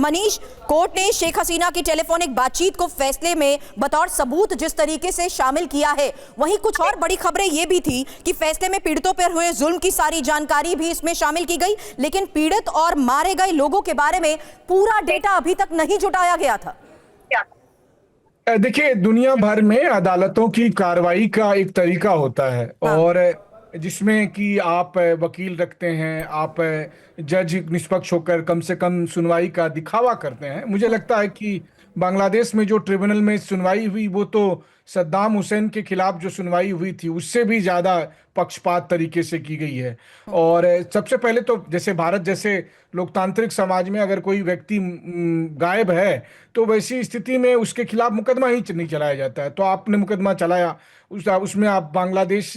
Manish, court ने शेख हसीना की telephonic बातचीत को फैसले में बतौर सबूत जिस तरीके से शामिल किया है, वहीं कुछ और बड़ी खबरें यह भी थी कि फैसले में पीड़ितों पर हुए जुल्म की सारी जानकारी भी इसमें शामिल की गई, लेकिन पीड़ित और मारे गए लोगों के बारे में पूरा डेटा अभी तक नहीं जुटाया गया था। देखिए, दुनिया भर में अदालतों की कार्रवाई का एक तरीका होता है और जिसमें कि आप वकील रखते हैं, आप जज निष्पक्ष होकर कम से कम सुनवाई का दिखावा करते हैं। मुझे लगता है कि बांग्लादेश में जो ट्रिब्यूनल में सुनवाई हुई वो तो सद्दाम हुसैन के खिलाफ जो सुनवाई हुई थी उससे भी ज्यादा पक्षपात तरीके से की गई है। और सबसे पहले तो जैसे भारत जैसे लोकतांत्रिक समाज में अगर कोई व्यक्ति गायब है तो वैसी स्थिति में उसके खिलाफ मुकदमा ही नहीं चलाया जाता है। तो आपने मुकदमा चलाया, उसमें आप बांग्लादेश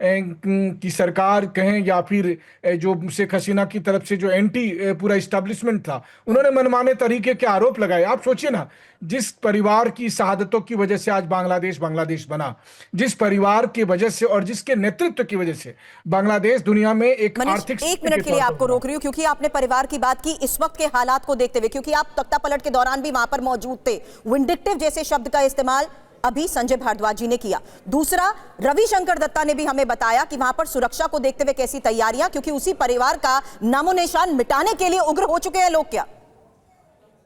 की सरकार कहें या फिर जो शेख हसीना की तरफ से जो एंटी पूरा इस्टेब्लिशमेंट था, उन्होंने मनमाने तरीके के आरोप लगाए। आप सोचिए ना, जिस परिवार की शहादतों की वजह से आज बांग्लादेश बना, जिस परिवार की वजह से और जिसके नेतृत्व की वजह से बांग्लादेश दुनिया में एक आर्थिक। एक मिनट के लिए आपको रोक रही हूं क्योंकि आपने परिवार की बात की इस वक्त के हालात को देखते हुए, क्योंकि आप तख्ता पलट के दौरान भी वहां पर मौजूद थे। विंडिक्टिव जैसे शब्द का इस्तेमाल अभी संजय भारद्वाज जी ने किया। दूसरा, रविशंकर दत्ता ने भी हमें बताया कि वहां पर सुरक्षा को देखते हुए कैसी तैयारियां, क्योंकि उसी परिवार का नामो निशान मिटाने के लिए उग्र हो चुके हैं लोग। क्या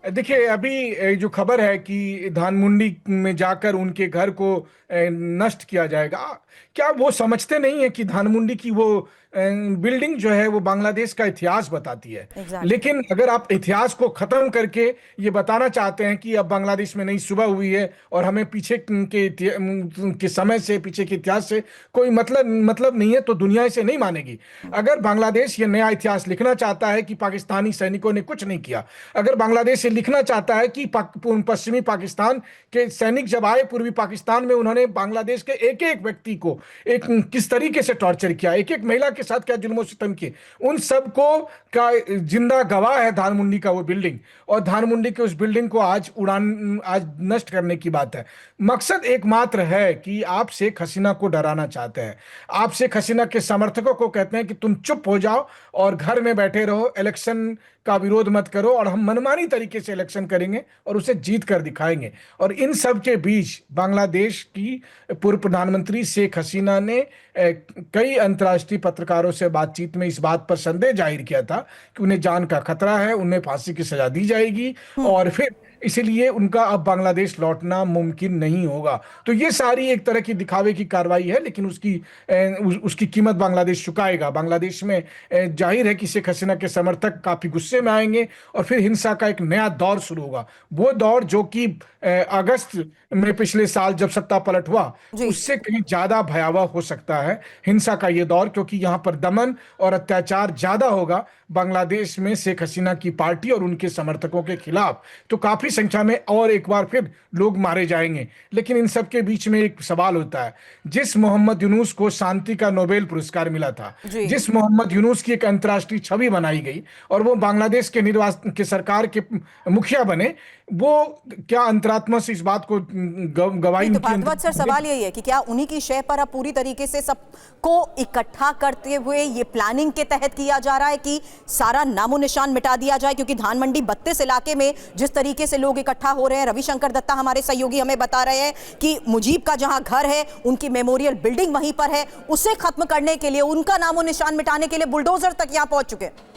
देखिए, अभी जो खबर है कि धानमुंडी में जाकर उनके घर को नष्ट किया जाएगा, क्या वो समझते नहीं है कि धानमुंडी की वो बिल्डिंग जो है वो बांग्लादेश का इतिहास बताती है। लेकिन अगर आप इतिहास को खत्म करके ये बताना चाहते हैं कि अब बांग्लादेश में नई सुबह हुई है और हमें पीछे के समय से, पीछे के इतिहास से कोई मतलब नहीं है, तो दुनिया इसे नहीं मानेगी। अगर बांग्लादेश ये नया इतिहास लिखना चाहता है कि पाकिस्तानी सैनिकों ने कुछ नहीं किया, अगर बांग्लादेश ये लिखना चाहता है कि पश्चिमी पाकिस्तान के सैनिक जब आए पूर्वी पाकिस्तान में, उन्होंने बांग्लादेश के एक एक व्यक्ति को एक किस तरीके से टॉर्चर किया, एक एक महिला के साथ क्या जुल्म सितम किए, उन सबको का जिंदा गवाह है धानमुंडी का वो बिल्डिंग। और धानमुंडी के उस बिल्डिंग को आज नष्ट करने की बात है। मकसद एकमात्र है कि आप शेख हसीना को डराना चाहते हैं। आप शेख हसीना के समर्थकों को कहते हैं कि तुम चुप हो जाओ और घर में बैठे रहो, इलेक्शन का विरोध मत करो और हम मनमानी तरीके से इलेक्शन करेंगे और उसे जीत कर दिखाएंगे। और इन सब के बीच बांग्लादेश की पूर्व प्रधानमंत्री शेख हसीना ने कई अंतर्राष्ट्रीय पत्रकारों से बातचीत में इस बात पर संदेह जाहिर किया था कि उन्हें जान का खतरा है, उन्हें फांसी की सजा दी जाएगी और फिर इसलिए उनका अब बांग्लादेश लौटना मुमकिन नहीं होगा। तो ये सारी एक तरह की दिखावे की कार्रवाई है, लेकिन उसकी कीमत बांग्लादेश चुकाएगा। बांग्लादेश में जाहिर है कि शेख हसीना के समर्थक काफी गुस्से में आएंगे और फिर हिंसा का एक नया दौर शुरू होगा। वो दौर जो कि अगस्त में पिछले साल जब सत्ता पलट हुआ उससे कहीं ज्यादा भयावह हो सकता है हिंसा का ये दौर, क्योंकि यहां पर दमन और अत्याचार ज्यादा होगा बांग्लादेश में शेख हसीना की पार्टी और उनके समर्थकों के खिलाफ। तो काफी संख्या में और एक बार फिर लोग मारे जाएंगे। लेकिन इन सब के बीच में एक सवाल होता है, जिस मोहम्मद यूनुस को शांति का नोबेल पुरस्कार मिला था, जिस मोहम्मद यूनुस की एक अंतर्राष्ट्रीय छवि बनाई गई और वो बांग्लादेश के निर्वाचन के सरकार के मुखिया बने, वो क्या अंतरात्मा से इस बात को गवाही? तो भारद्वाज सर, सवाल यही है कि क्या उन्हीं की शय पर अब पूरी तरीके से सबको इकट्ठा करते हुए ये प्लानिंग के तहत किया जा रहा है कि सारा नामो निशान मिटा दिया जाए? क्योंकि धानमंडी 32 इलाके में जिस तरीके से लोग इकट्ठा हो रहे हैं, रविशंकर दत्ता हमारे सहयोगी हमें बता रहे हैं कि मुजीब का जहां घर है, उनकी मेमोरियल बिल्डिंग वहीं पर है, उसे खत्म करने के लिए, उनका नामो निशान मिटाने के लिए बुलडोजर तक यहां पहुंच चुके हैं।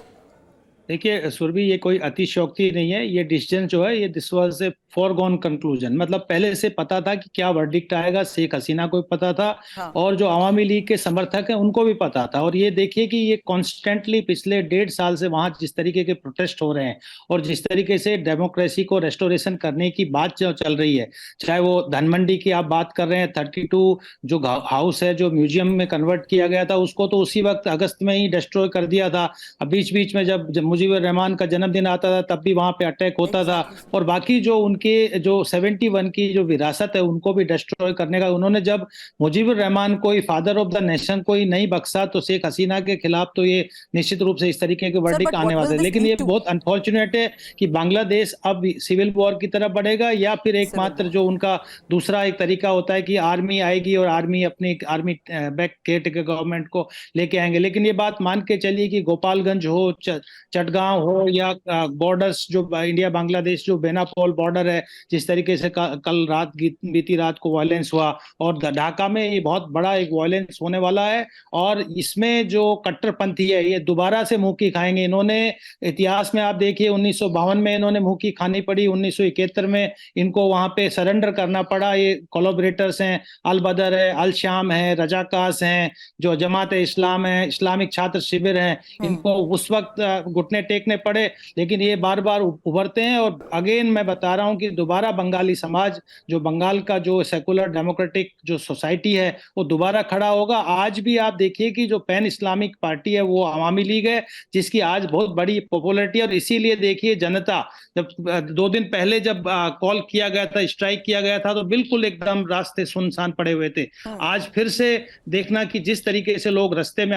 देखिए सुरभि, ये कोई अतिशयोक्ति नहीं है। ये डिसीजन जो है ये this was a foregone conclusion, मतलब पहले से पता था कि क्या वर्डिक्ट आएगा। शेख हसीना को भी पता था और जो अवामी लीग के समर्थक हैं उनको भी पता था। और ये देखिए कि ये कॉन्स्टेंटली पिछले 1.5 साल से वहां जिस तरीके के प्रोटेस्ट हो रहे हैं और जिस तरीके से डेमोक्रेसी को रेस्टोरेशन करने की बात जो चल रही है, चाहे वो धनमंडी की आप बात कर रहे हैं, 32 जो हाउस है जो म्यूजियम में कन्वर्ट किया गया था उसको तो उसी वक्त अगस्त में ही डिस्ट्रॉय कर दिया था। अब बीच बीच में जब मुजीबुर रहमान का जन्मदिन आता था तब भी वहां पे अटैक होता था। और बाकी जो उनके के जो 71 की जो विरासत है उनको भी डिस्ट्रॉय करने का, उन्होंने जब मुजीबुर रहमान को ही फादर ऑफ द नेशन को ही नहीं बख्शा तो शेख हसीना के खिलाफ तो ये निश्चित रूप से इस तरीके के वर्डिक्ट आने वाले हैं। लेकिन ये बहुत अनफॉर्चुनेट है कि बांग्लादेश अब सिविल वॉर की तरफ बढ़ेगा या फिर एकमात्र जो उनका दूसरा एक तरीका होता है कि आर्मी आएगी और आर्मी अपनी आर्मी बैक केयरटेकर गवर्नमेंट को लेके आएंगे। लेकिन ये बात मान के चलिए कि गोपालगंज हो, चटगांव हो या बॉर्डर्स जो इंडिया बांग्लादेश जो बेनापोल बॉर्डर है, जिस तरीके से कल रात बीती रात को वायलेंस हुआ, और ढाका में ये बहुत बड़ा एक वायलेंस होने वाला है। और इसमें जो कट्टरपंथी है ये दोबारा से मुंह की खाएंगे। इन्होंने इतिहास में आप देखिए 1952 में इन्होंने मुंह की खानी पड़ी, 1971 में इनको वहां पे सरेंडर करना पड़ा। ये कोलैबोरेटर्स हैं, अल बदर है, अल शाम है, रजाकास हैं, जो जमात इस्लाम है, इस्लामिक छात्र शिविर है, इनको उस वक्त घुटने टेकने पड़े। लेकिन ये बार बार उभरते हैं और अगेन मैं बता रहा हूं कि दोबारा बंगाली समाज, जो बंगाल का जो सेकुलर डेमोक्रेटिक जो सोसाइटी है, वो दोबारा खड़ा होगा। आज भी आप देखिए कि जो पैन इस्लामिक पार्टी है वो अवामी लीग है, जिसकी आज बहुत बड़ी पॉपुलैरिटी है। और इसीलिए देखिए जनता जब 2 दिन पहले जब कॉल किया गया था, स्ट्राइक किया गया था, तो बिल्कुल एकदम रास्ते सुनसान पड़े हुए थे। आज फिर से देखना कि जिस तरीके से लोग रास्ते में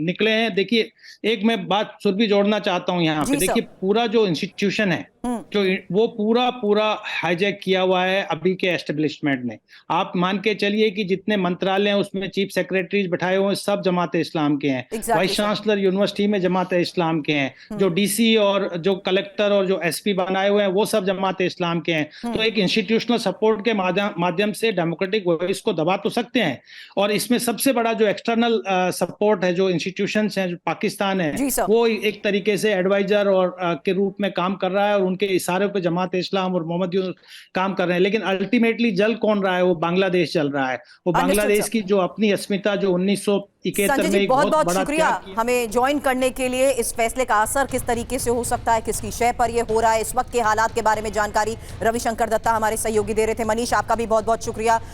निकले हैं। देखिए एक मैं बात सुरभि जोड़ना चाहता हूं यहाँ पे, देखिए पूरा जो इंस्टीट्यूशन है जो वो पूरा हाईजैक किया हुआ है अभी के एस्टेब्लिशमेंट ने। आप मान के चलिए कि जितने मंत्रालय हैं उसमें चीफ सेक्रेटरीज बैठाए हुए सब जमात इस्लाम के हैं, वाइस चांसलर यूनिवर्सिटी में जमात इस्लाम के हैं, जो डीसी और जो कलेक्टर और जो एसपी बनाए हुए हैं वो सब जमात इस्लाम के हैं। तो एक इंस्टीट्यूशनल सपोर्ट के माध्यम से डेमोक्रेटिक वॉइस को दबा तो सकते हैं। और इसमें सबसे बड़ा जो एक्सटर्नल सपोर्ट है, जो इंस्टीट्यूशंस हैं, जो पाकिस्तान है, वो एक तरीके से एडवाइजर और के रूप में काम कर रहा है और उनके इशारे पे जमात इस्लाम और मोहम्मद यूनुस काम कर रहे हैं। लेकिन अल्टीमेटली जल कौन रहा है? वो बांग्लादेश चल रहा है। वो बांग्लादेश की जो अपनी अस्मिता जो 1971 में बहुत बहुत शुक्रिया हमें ज्वाइन करने के लिए। इस फैसले का असर किस तरीके से हो सकता है, किसकी शय पर यह हो रहा है, इस वक्त के हालात के बारे में जानकारी रविशंकर दत्ता हमारे सहयोगी दे रहे थे। मनीष आपका भी बहुत बहुत शुक्रिया।